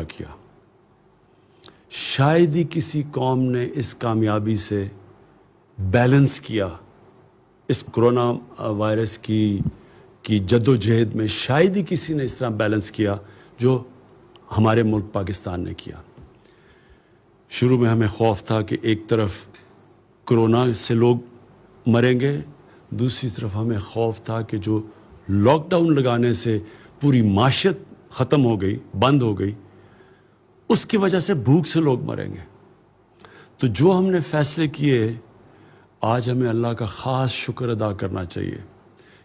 کیا. شاید ہی کسی قوم نے اس کامیابی سے بیلنس کیا اس کرونا وائرس کی جد و جہد میں. شاید ہی کسی نے اس طرح بیلنس کیا جو ہمارے ملک پاکستان نے کیا. شروع میں ہمیں خوف تھا کہ ایک طرف کرونا سے لوگ مریں گے, دوسری طرف ہمیں خوف تھا کہ جو لاک ڈاؤن لگانے سے پوری معیشت ختم ہو گئی, بند ہو گئی, اس کی وجہ سے بھوک سے لوگ مریں گے. تو جو ہم نے فیصلے کیے, آج ہمیں اللہ کا خاص شکر ادا کرنا چاہیے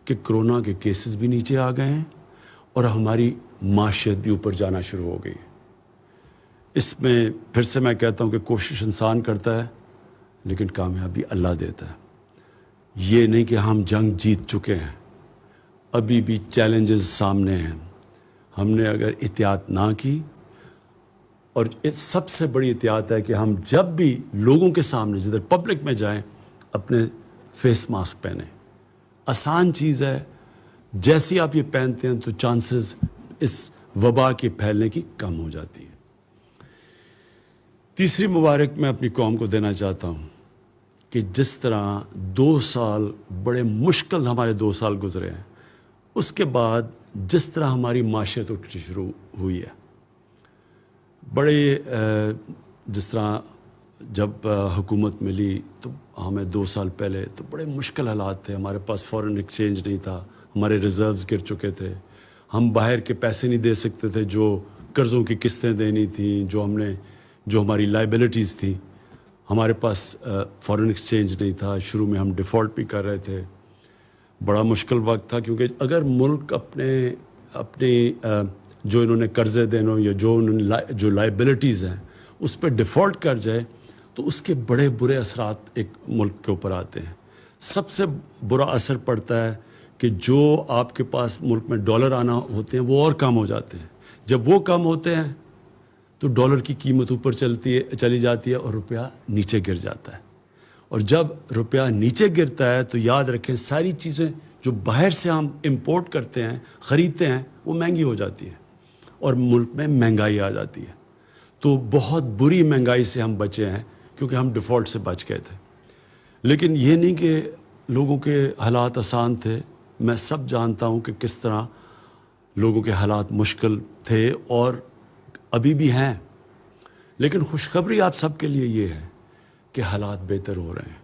کہ کرونا کے کیسز بھی نیچے آ گئے ہیں اور ہماری معیشت بھی اوپر جانا شروع ہو گئی. اس میں پھر سے میں کہتا ہوں کہ کوشش انسان کرتا ہے لیکن کامیابی اللہ دیتا ہے. یہ نہیں کہ ہم جنگ جیت چکے ہیں, ابھی بھی چیلنجز سامنے ہیں. ہم نے اگر احتیاط نہ کی, اور سب سے بڑی احتیاط ہے کہ ہم جب بھی لوگوں کے سامنے جدھر پبلک میں جائیں اپنے فیس ماسک پہنیں. آسان چیز ہے, جیسی آپ یہ پہنتے ہیں تو چانسز اس وبا کے پھیلنے کی کم ہو جاتی ہے. تیسری مبارک میں اپنی قوم کو دینا چاہتا ہوں کہ جس طرح 2 سال بڑے مشکل ہمارے 2 سال گزرے ہیں, اس کے بعد جس طرح ہماری معیشت اٹھنی شروع ہوئی ہے, بڑے جس طرح جب حکومت ملی تو ہمیں 2 سال پہلے تو بڑے مشکل حالات تھے. ہمارے پاس فورن ایکسچینج نہیں تھا, ہمارے ریزروز گر چکے تھے, ہم باہر کے پیسے نہیں دے سکتے تھے جو قرضوں کی قسطیں دینی تھیں, جو ہماری لائبلٹیز تھیں. ہمارے پاس فورن ایکسچینج نہیں تھا. شروع میں ہم ڈیفالٹ بھی کر رہے تھے. بڑا مشکل وقت تھا, کیونکہ اگر ملک اپنے جو انہوں نے قرضے دینا یا جو لائبلٹیز ہیں اس پہ ڈیفالٹ کر جائے تو اس کے بڑے برے اثرات ایک ملک کے اوپر آتے ہیں. سب سے برا اثر پڑتا ہے کہ جو آپ کے پاس ملک میں ڈالر آنا ہوتے ہیں وہ اور کم ہو جاتے ہیں. جب وہ کم ہوتے ہیں تو ڈالر کی قیمت اوپر چلی جاتی ہے اور روپیہ نیچے گر جاتا ہے. اور جب روپیہ نیچے گرتا ہے تو یاد رکھیں ساری چیزیں جو باہر سے ہم امپورٹ کرتے ہیں, خریدتے ہیں, وہ مہنگی ہو جاتی ہیں اور ملک میں مہنگائی آ جاتی ہے. تو بہت بری مہنگائی سے ہم بچے ہیں کیونکہ ہم ڈیفالٹ سے بچ گئے تھے. لیکن یہ نہیں کہ لوگوں کے حالات آسان تھے. میں سب جانتا ہوں کہ کس طرح لوگوں کے حالات مشکل تھے اور ابھی بھی ہیں. لیکن خوشخبری آپ سب کے لیے یہ ہے کہ حالات بہتر ہو رہے ہیں.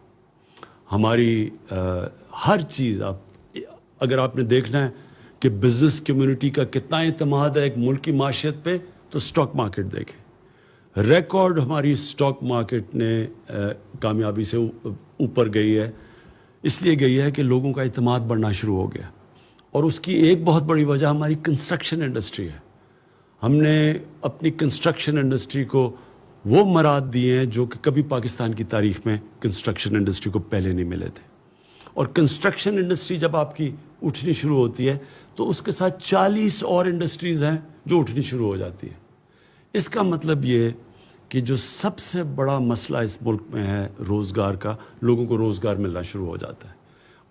ہماری ہر چیز, اگر آپ نے دیکھنا ہے کہ بزنس کمیونٹی کا کتنا اعتماد ہے ایک ملک کی معیشت پہ, تو سٹاک مارکیٹ دیکھیں. ریکارڈ ہماری سٹاک مارکیٹ نے کامیابی سے اوپر گئی ہے. اس لیے گئی ہے کہ لوگوں کا اعتماد بڑھنا شروع ہو گیا. اور اس کی ایک بہت بڑی وجہ ہماری کنسٹرکشن انڈسٹری ہے. ہم نے اپنی کنسٹرکشن انڈسٹری کو وہ مراد دیے ہیں جو کہ کبھی پاکستان کی تاریخ میں کنسٹرکشن انڈسٹری کو پہلے نہیں ملے تھے. اور کنسٹرکشن انڈسٹری جب آپ کی اٹھنی شروع ہوتی ہے تو اس کے ساتھ 40 اور انڈسٹریز ہیں جو اٹھنی شروع ہو جاتی ہیں. اس کا مطلب یہ کہ جو سب سے بڑا مسئلہ اس ملک میں ہے روزگار کا, لوگوں کو روزگار ملنا شروع ہو جاتا ہے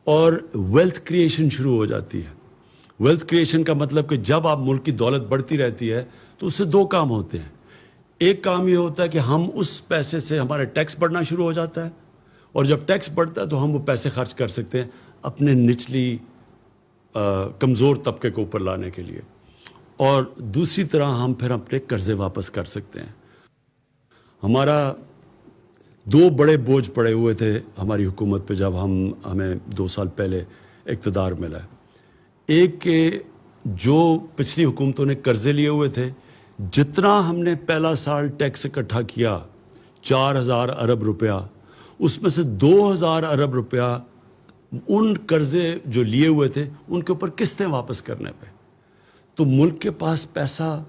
اور ویلتھ کریشن شروع ہو جاتی ہے. ویلتھ کریشن کا مطلب کہ جب آپ ملک کی دولت بڑھتی رہتی ہے تو اس سے 2 کام ہوتے ہیں. ایک کام یہ ہوتا ہے کہ ہم اس پیسے سے ہمارا ٹیکس بڑھنا شروع ہو جاتا ہے, اور جب ٹیکس بڑھتا ہے تو ہم وہ پیسے خرچ کر سکتے ہیں اپنے نچلی کمزور طبقے کو اوپر لانے کے لیے, اور دوسری طرح ہم پھر اپنے قرضے واپس کر سکتے ہیں. ہمارا 2 بڑے بوجھ پڑے ہوئے تھے ہماری حکومت پہ جب ہمیں 2 سال پہلے اقتدار ملا. ایک کہ جو پچھلی حکومتوں نے قرضے لیے ہوئے تھے, جتنا ہم نے پہلا سال ٹیکس اکٹھا کیا 4000 ارب روپیہ, اس میں سے 2000 ارب روپیہ ان قرضے جو لیے ہوئے تھے ان کے اوپر قسطیں واپس کرنے پہ. تو ملک کے پاس پیسہ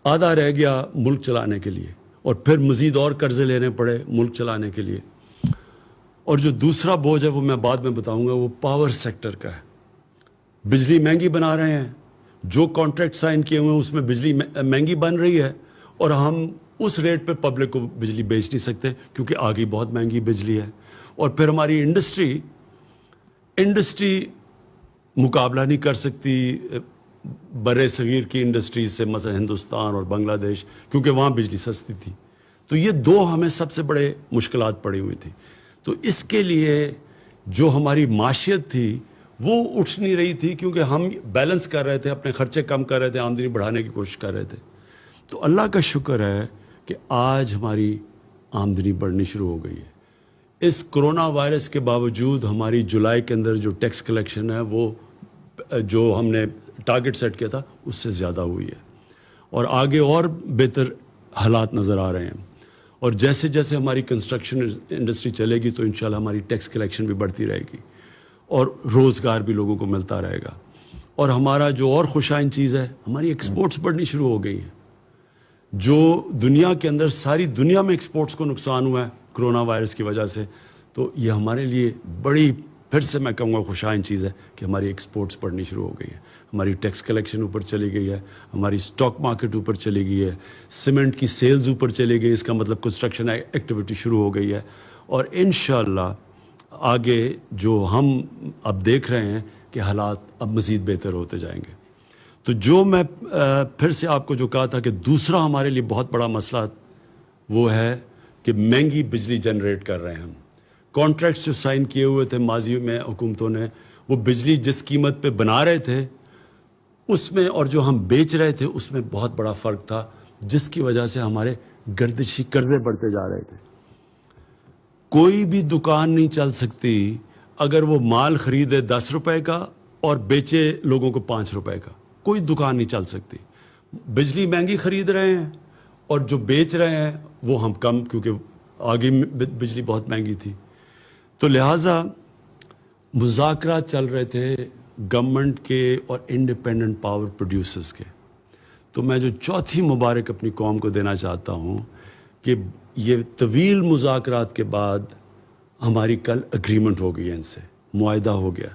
آدھا رہ گیا ملک چلانے کے لیے, اور پھر مزید اور قرضے لینے پڑے ملک چلانے کے لیے. اور جو دوسرا بوجھ ہے وہ میں بعد میں بتاؤں گا, وہ پاور سیکٹر کا ہے. بجلی مہنگی بنا رہے ہیں, جو کانٹریکٹ سائن کیے ہوئے ہیں اس میں بجلی مہنگی بن رہی ہے, اور ہم اس ریٹ پہ پبلک کو بجلی بیچ نہیں سکتے کیونکہ آگے بہت مہنگی بجلی ہے. اور پھر ہماری انڈسٹری مقابلہ نہیں کر سکتی بر صغیر کی انڈسٹریز سے، مثلا ہندوستان اور بنگلہ دیش، کیونکہ وہاں بجلی سستی تھی. تو یہ دو ہمیں سب سے بڑے مشکلات پڑی ہوئی تھی. تو اس کے لیے جو ہماری معیشت تھی وہ اٹھ نہیں رہی تھی، کیونکہ ہم بیلنس کر رہے تھے، اپنے خرچے کم کر رہے تھے، آمدنی بڑھانے کی کوشش کر رہے تھے. تو اللہ کا شکر ہے کہ آج ہماری آمدنی بڑھنی شروع ہو گئی ہے. اس کرونا وائرس کے باوجود ہماری جولائی کے اندر جو ٹیکس کلیکشن ہے وہ جو ہم نے ٹارگٹ سیٹ کیا تھا اس سے زیادہ ہوئی ہے، اور آگے اور بہتر حالات نظر آ رہے ہیں. اور جیسے جیسے ہماری کنسٹرکشن انڈسٹری چلے گی تو انشاءاللہ ہماری ٹیکس کلیکشن بھی بڑھتی رہے گی اور روزگار بھی لوگوں کو ملتا رہے گا. اور ہمارا جو اور خوشائن چیز ہے، ہماری ایکسپورٹس بڑھنی شروع ہو گئی ہیں. جو دنیا کے اندر ساری دنیا میں ایکسپورٹس کو نقصان ہوا ہے کرونا وائرس کی وجہ سے، تو یہ ہمارے لیے بڑی، پھر سے میں کہوں گا، خوشائن چیز ہے کہ ہماری ایکسپورٹس بڑھنی شروع ہو گئی ہے. ہماری ٹیکس کلیکشن اوپر چلی گئی ہے، ہماری سٹاک مارکیٹ اوپر چلی گئی ہے، سیمنٹ کی سیلز اوپر چلی گئی. اس کا مطلب کنسٹرکشن ایکٹیویٹی شروع ہو گئی ہے. اور انشاءاللہ آگے جو ہم اب دیکھ رہے ہیں کہ حالات اب مزید بہتر ہوتے جائیں گے. تو جو میں پھر سے آپ کو جو کہا تھا کہ دوسرا ہمارے لیے بہت بڑا مسئلہ وہ ہے کہ مہنگی بجلی جنریٹ کر رہے ہیں ہم. کانٹریکٹس جو سائن کیے ہوئے تھے ماضی میں حکومتوں نے، وہ بجلی جس قیمت پہ بنا رہے تھے اس میں اور جو ہم بیچ رہے تھے اس میں بہت بڑا فرق تھا، جس کی وجہ سے ہمارے گردشی قرضے بڑھتے جا رہے تھے. کوئی بھی دکان نہیں چل سکتی اگر وہ مال خریدے 10 روپے کا اور بیچے لوگوں کو 5 روپے کا. کوئی دکان نہیں چل سکتی. بجلی مہنگی خرید رہے ہیں اور جو بیچ رہے ہیں وہ ہم کم، کیونکہ آگے بجلی بہت مہنگی تھی. تو لہٰذا مذاکرات چل رہے تھے گورنمنٹ کے اور انڈیپینڈنٹ پاور پروڈیوسرز کے. تو میں جو چوتھی مبارک اپنی قوم کو دینا چاہتا ہوں کہ یہ طویل مذاکرات کے بعد ہماری کل اگریمنٹ ہو گئی ہے، ان سے معاہدہ ہو گیا.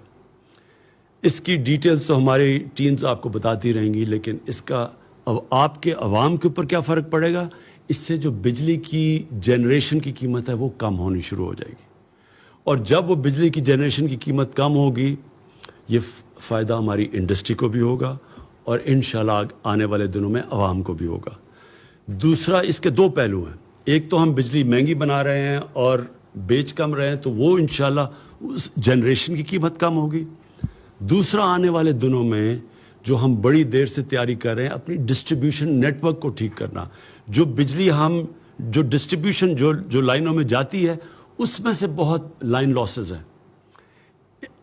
اس کی ڈیٹیلز تو ہماری ٹیمز آپ کو بتاتی رہیں گی، لیکن اس کا اب آپ کے عوام کے اوپر کیا فرق پڑے گا؟ اس سے جو بجلی کی جنریشن کی قیمت ہے وہ کم ہونی شروع ہو جائے گی. اور جب وہ بجلی کی جنریشن کی قیمت کم ہوگی، یہ فائدہ ہماری انڈسٹری کو بھی ہوگا اور انشاءاللہ آنے والے دنوں میں عوام کو بھی ہوگا. دوسرا، اس کے دو پہلو ہیں. ایک تو ہم بجلی مہنگی بنا رہے ہیں اور بیچ کم رہے ہیں، تو وہ انشاءاللہ اس جنریشن کی قیمت کم ہوگی. دوسرا، آنے والے دنوں میں جو ہم بڑی دیر سے تیاری کر رہے ہیں اپنی ڈسٹریبیوشن نیٹ ورک کو ٹھیک کرنا. جو بجلی ہم جو ڈسٹریبیوشن جو لائنوں میں جاتی ہے اس میں سے بہت لائن لاسز ہیں،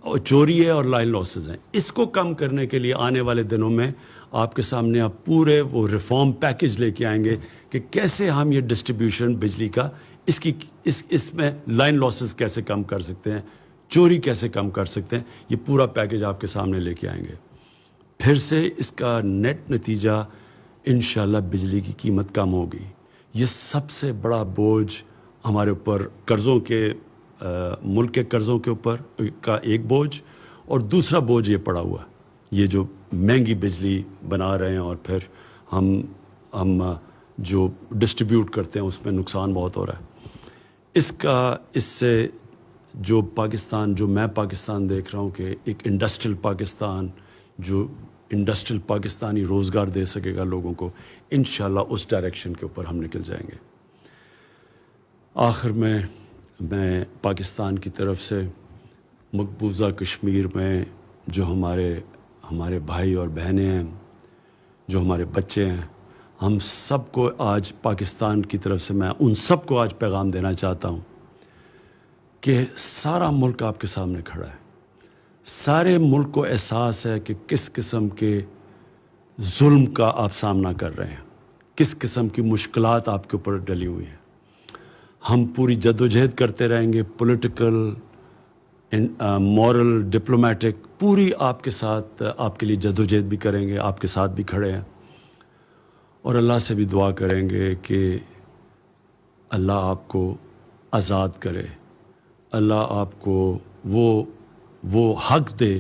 اور چوری ہے اور لائن لاسز ہیں. اس کو کم کرنے کے لیے آنے والے دنوں میں آپ کے سامنے آپ پورے وہ ریفارم پیکج لے کے آئیں گے کہ کیسے ہم یہ ڈسٹریبیوشن بجلی کا اس میں لائن لاسز کیسے کم کر سکتے ہیں، چوری کیسے کم کر سکتے ہیں. یہ پورا پیکج آپ کے سامنے لے کے آئیں گے. پھر سے اس کا نیٹ نتیجہ انشاءاللہ بجلی کی قیمت کم ہوگی. یہ سب سے بڑا بوجھ ہمارے اوپر قرضوں کے ملک کے قرضوں کے اوپر کا ایک بوجھ، اور دوسرا بوجھ یہ پڑا ہوا ہے یہ جو مہنگی بجلی بنا رہے ہیں اور پھر ہم جو ڈسٹریبیوٹ کرتے ہیں اس میں نقصان بہت ہو رہا ہے. اس سے جو میں پاکستان دیکھ رہا ہوں کہ ایک انڈسٹریل پاکستان، جو انڈسٹریل پاکستانی روزگار دے سکے گا لوگوں کو، انشاءاللہ اس ڈائریکشن کے اوپر ہم نکل جائیں گے. آخر میں پاکستان کی طرف سے مقبوضہ کشمیر میں جو ہمارے بھائی اور بہنیں ہیں، جو ہمارے بچے ہیں، ہم سب کو آج پاکستان کی طرف سے میں ان سب کو آج پیغام دینا چاہتا ہوں کہ سارا ملک آپ کے سامنے کھڑا ہے. سارے ملک کو احساس ہے کہ کس قسم کے ظلم کا آپ سامنا کر رہے ہیں، کس قسم کی مشکلات آپ کے اوپر ڈلی ہوئی ہیں. ہم پوری جدوجہد کرتے رہیں گے، پولیٹیکل، مورل، ڈپلومیٹک، پوری آپ کے ساتھ آپ کے لیے جدوجہد بھی کریں گے، آپ کے ساتھ بھی کھڑے ہیں. اور اللہ سے بھی دعا کریں گے کہ اللہ آپ کو آزاد کرے، اللہ آپ کو وہ حق دے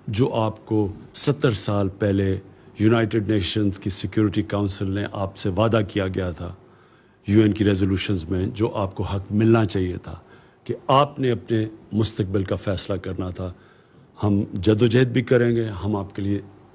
جو آپ کو 70 سال پہلے یونائٹڈ نیشنز کی سیکیورٹی کونسل نے آپ سے وعدہ کیا گیا تھا، UN کی ریزولوشنز میں جو آپ کو حق ملنا چاہیے تھا کہ آپ نے اپنے مستقبل کا فیصلہ کرنا تھا. ہم جدوجہد بھی کریں گے، ہم آپ کے لیے